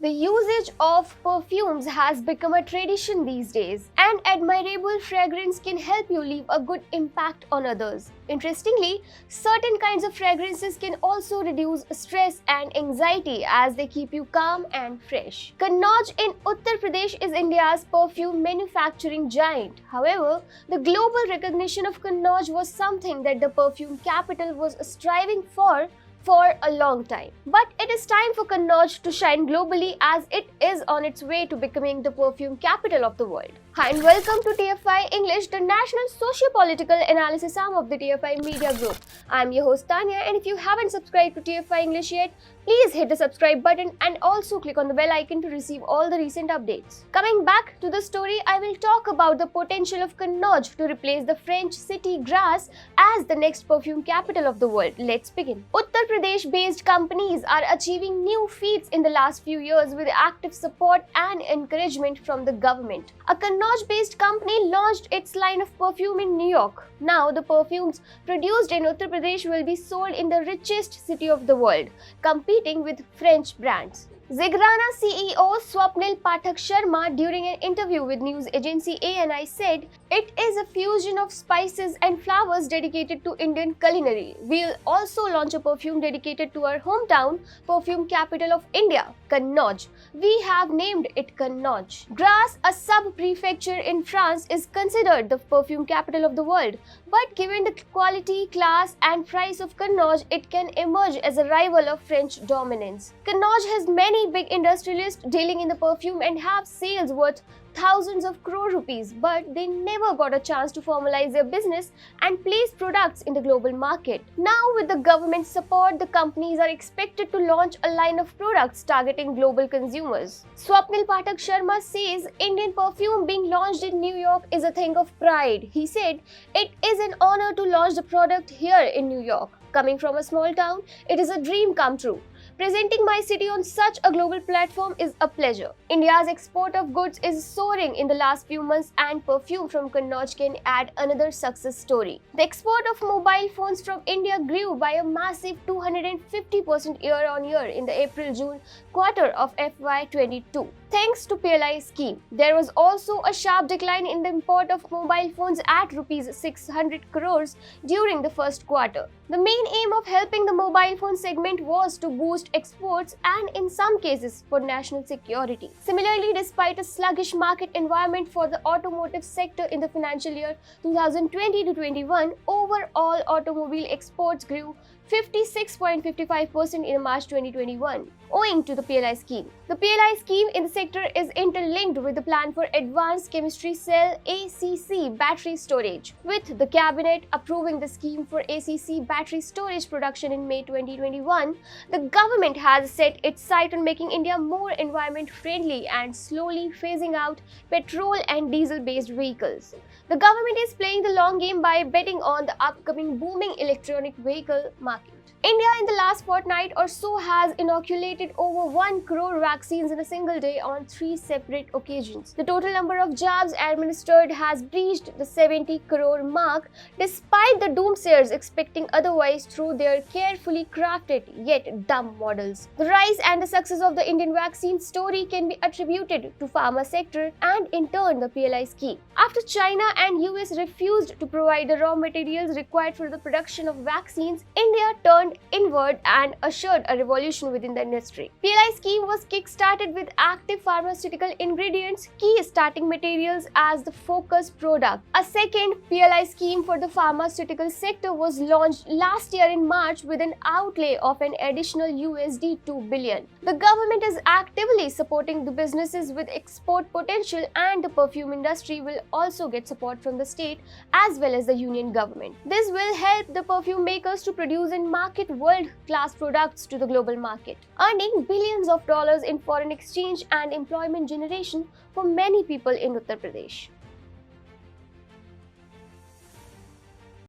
The usage of perfumes has become a tradition these days. An admirable fragrance can help you leave a good impact on others. Interestingly, certain kinds of fragrances can also reduce stress and anxiety as they keep you calm and fresh. Kannauj in Uttar Pradesh is India's perfume manufacturing giant. However, the global recognition of Kannauj was something that the perfume capital was striving for a long time. But it is time for Kannauj to shine globally as it is on its way to becoming the perfume capital of the world. Hi and welcome to TFI English, the national socio-political analysis arm of the TFI Media Group. I am your host Tanya, and if you haven't subscribed to TFI English yet, please hit the subscribe button and also click on the bell icon to receive all the recent updates. Coming back to the story, I will talk about the potential of Kannauj to replace the French city Grasse as the next perfume capital of the world. Let's begin. Uttar Pradesh-based companies are achieving new feats in the last few years with active support and encouragement from the government. A Kannauj-based company launched its line of perfume in New York. Now, the perfumes produced in Uttar Pradesh will be sold in the richest city of the world, competing with French brands. Zigrana CEO Swapnil Pathak Sharma, during an interview with news agency ANI, said, "It is a fusion of spices and flowers dedicated to Indian culinary. We'll also launch a perfume dedicated to our hometown, perfume capital of India, Kannauj. We have named it Kannauj." Grasse, a sub-prefecture in France, is considered the perfume capital of the world. But given the quality, class and price of Kannauj, it can emerge as a rival of French dominance. Kannauj has many big industrialists dealing in the perfume and have sales worth thousands of crore rupees, but they never got a chance to formalize their business and place products in the global market. Now, with the government support, the companies are expected to launch a line of products targeting global consumers. Swapnil Pathak Sharma says Indian perfume being launched in New York is a thing of pride. He said, "It is an honor to launch the product here in New York. Coming from a small town, it is a dream come true. Presenting my city on such a global platform is a pleasure." India's export of goods is soaring in the last few months, and perfume from Kannauj can add another success story. The export of mobile phones from India grew by a massive 250% year-on-year in the April-June quarter of FY22. Thanks to PLI scheme. There was also a sharp decline in the import of mobile phones at Rs 600 crores during the first quarter. The main aim of helping the mobile phone segment was to boost exports and in some cases for national security. Similarly, despite a sluggish market environment for the automotive sector in the financial year 2020-21, overall automobile exports grew 56.55% in March 2021, owing to the PLI scheme. The PLI scheme in the sector is interlinked with the Plan for Advanced Chemistry Cell (ACC) battery storage, with the cabinet approving the scheme for ACC battery storage production in May 2021. The government has set its sight on making India more environment friendly and slowly phasing out petrol and diesel-based vehicles. The government is playing the long game by betting on the upcoming booming electronic vehicle market. India in the last fortnight or so has inoculated over 1 crore vaccines in a single day on 3 separate occasions. The total number of jabs administered has breached the 70 crore mark, despite the doomsayers expecting otherwise through their carefully crafted yet dumb models. The rise and the success of the Indian vaccine story can be attributed to pharma sector and in turn the PLI scheme. After China and US refused to provide the raw materials required for the production of vaccines, India turned inward and ushered a revolution within the industry. PLI scheme was kick-started with active pharmaceutical ingredients, key starting materials as the focus product. A second PLI scheme for the pharmaceutical sector was launched last year in March with an outlay of an additional USD 2 billion. The government is actively supporting the businesses with export potential, and the perfume industry will also get support from the state as well as the union government. This will help the perfume makers to produce and market world-class products to the global market, earning billions of dollars in foreign exchange and employment generation for many people in Uttar Pradesh.